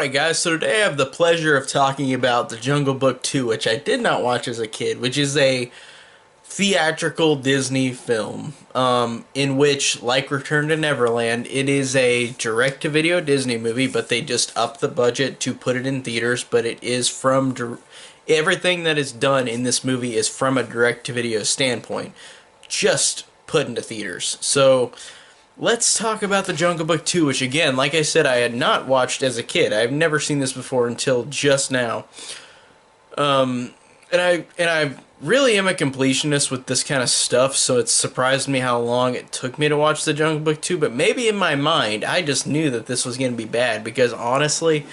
Alright guys, so today I have the pleasure of talking about The Jungle Book 2, which I did not watch as a kid, which is a theatrical Disney film, in which, like Return to Neverland, it is a direct-to-video Disney movie, but they just upped the budget to put it in theaters, but it is from... Everything that is done in this movie is from a direct-to-video standpoint, just put into theaters. So... let's talk about The Jungle Book 2, which again, like I said, I had not watched as a kid. I've never seen this before until just now. And I really am a completionist with this kind of stuff, so it surprised me how long it took me to watch The Jungle Book 2, but maybe in my mind, I just knew that this was going to be bad, because honestly,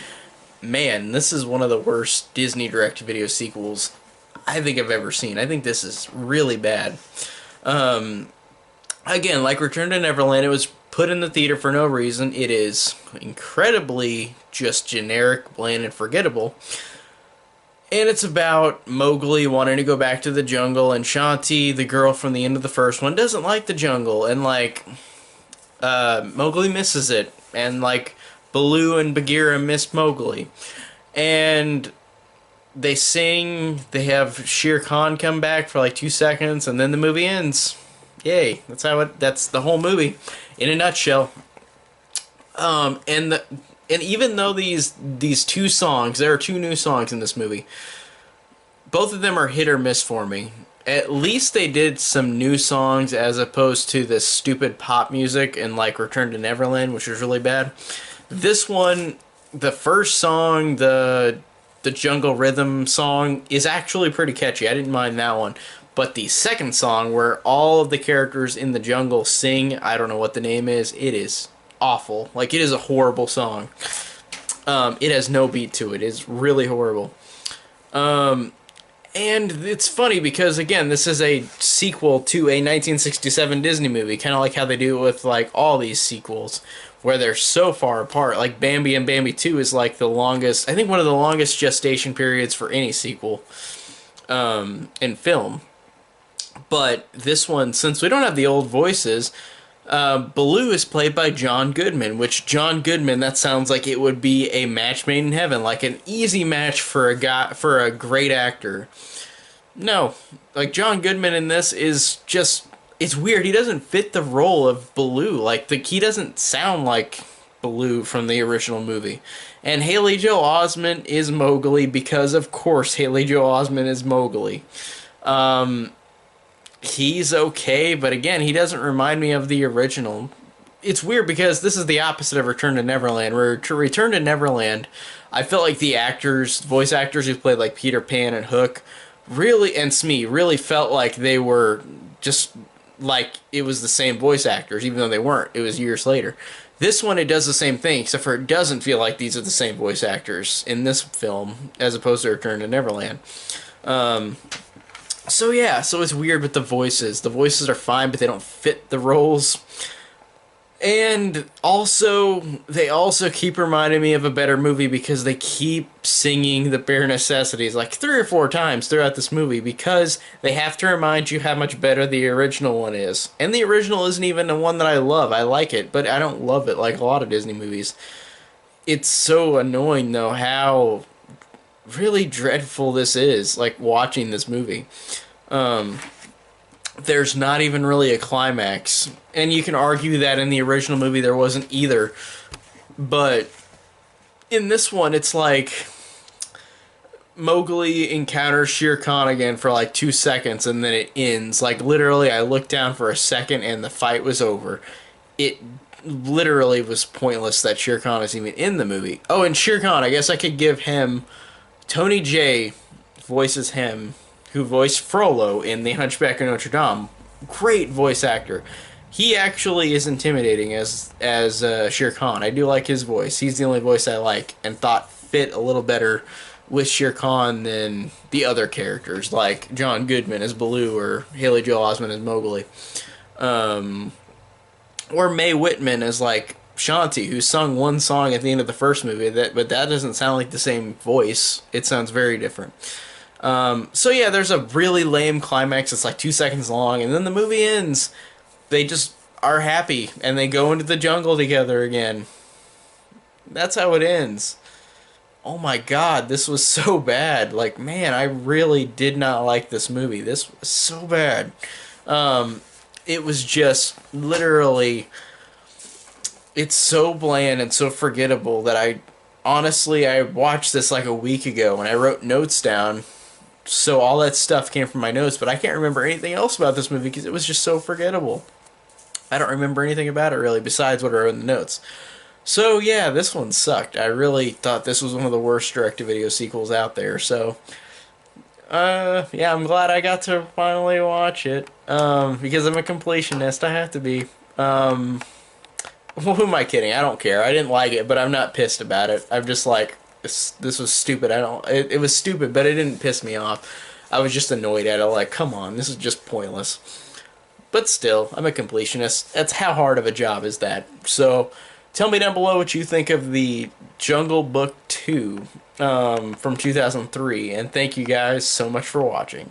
man, this is one of the worst Disney direct-to-video sequels I think I've ever seen. I think this is really bad. Again, like Return to Neverland, it was put in the theater for no reason. It is incredibly just generic, bland, and forgettable. And it's about Mowgli wanting to go back to the jungle, and Shanti, the girl from the end of the first one, doesn't like the jungle, and Mowgli misses it, and Baloo and Bagheera miss Mowgli. And they sing, they have Shere Khan come back for 2 seconds, and then the movie ends. Yay! That's the whole movie in a nutshell. And even though these two songs, there are two new songs in this movie, both of them are hit or miss for me. At least they did some new songs as opposed to this stupid pop music in Return to Neverland, which was really bad. This one, the first song, the Jungle Rhythm song, is actually pretty catchy. I didn't mind that one. But the second song, where all of the characters in the jungle sing, I don't know what the name is, it is awful. It is a horrible song. It has no beat to it. It's really horrible. And it's funny because, again, this is a sequel to a 1967 Disney movie, kind of like how they do it with, all these sequels, where they're so far apart. Bambi and Bambi 2 is, the longest, I think one of the longest gestation periods for any sequel in film. But this one, since we don't have the old voices, Baloo is played by John Goodman, which John Goodman, that sounds like it would be a match made in heaven, an easy match for a great actor. No, John Goodman in this is just, it's weird. He doesn't fit the role of Baloo. He doesn't sound like Baloo from the original movie. And Haley Joel Osment is Mowgli because, of course, Haley Joel Osment is Mowgli. He's okay, but again, he doesn't remind me of the original. It's weird because this is the opposite of Return to Neverland, where to Return to Neverland, I felt like the voice actors who played Peter Pan and Hook, and Smee, really felt like they were just it was the same voice actors, even though they weren't. It was years later. This one, it does the same thing, except for it doesn't feel like these are the same voice actors in this film, as opposed to Return to Neverland. So it's weird with the voices. The voices are fine, but they don't fit the roles. And also, they also keep reminding me of a better movie because they keep singing the bare necessities 3 or 4 times throughout this movie because they have to remind you how much better the original one is. And the original isn't even the one that I love. I like it, but I don't love it like a lot of Disney movies. It's so annoying, though, how really dreadful this is, watching this movie. There's not even really a climax, and you can argue that in the original movie there wasn't either, but in this one it's Mowgli encounters Shere Khan again for 2 seconds and then it ends. Literally, I looked down for a second and the fight was over. It literally was pointless that Shere Khan is even in the movie. Oh, and Shere Khan, I guess I could give him... Tony Jay voices him, who voiced Frollo in The Hunchback of Notre Dame. Great voice actor. He actually is intimidating as Shere Khan. I do like his voice. He's the only voice I like and thought fit a little better with Shere Khan than the other characters, like John Goodman as Baloo or Haley Joel Osment as Mowgli. Or Mae Whitman as Shanti, who sung one song at the end of the first movie, but that doesn't sound like the same voice. It sounds very different. There's a really lame climax. It's 2 seconds long, and then the movie ends. They just are happy, and they go into the jungle together again. That's how it ends. oh my god, this was so bad. Like, man, I really did not like this movie. This was so bad. It was just literally, it's so bland and so forgettable that I watched this like a week ago and I wrote notes down. So all that stuff came from my notes, but I can't remember anything else about this movie because it was just so forgettable. I don't remember anything about it really besides what I wrote in the notes. So yeah, this one sucked. I really thought this was one of the worst direct-to-video sequels out there. So yeah, I'm glad I got to finally watch it. Because I'm a completionist, I have to be. Who am I kidding? I don't care. I didn't like it, but I'm not pissed about it. I'm just like, this was stupid. It was stupid, but it didn't piss me off. I was just annoyed at it. Like, come on, this is just pointless. But still, I'm a completionist. That's how hard of a job is that. So, tell me down below what you think of the Jungle Book 2 from 2003. And thank you guys so much for watching.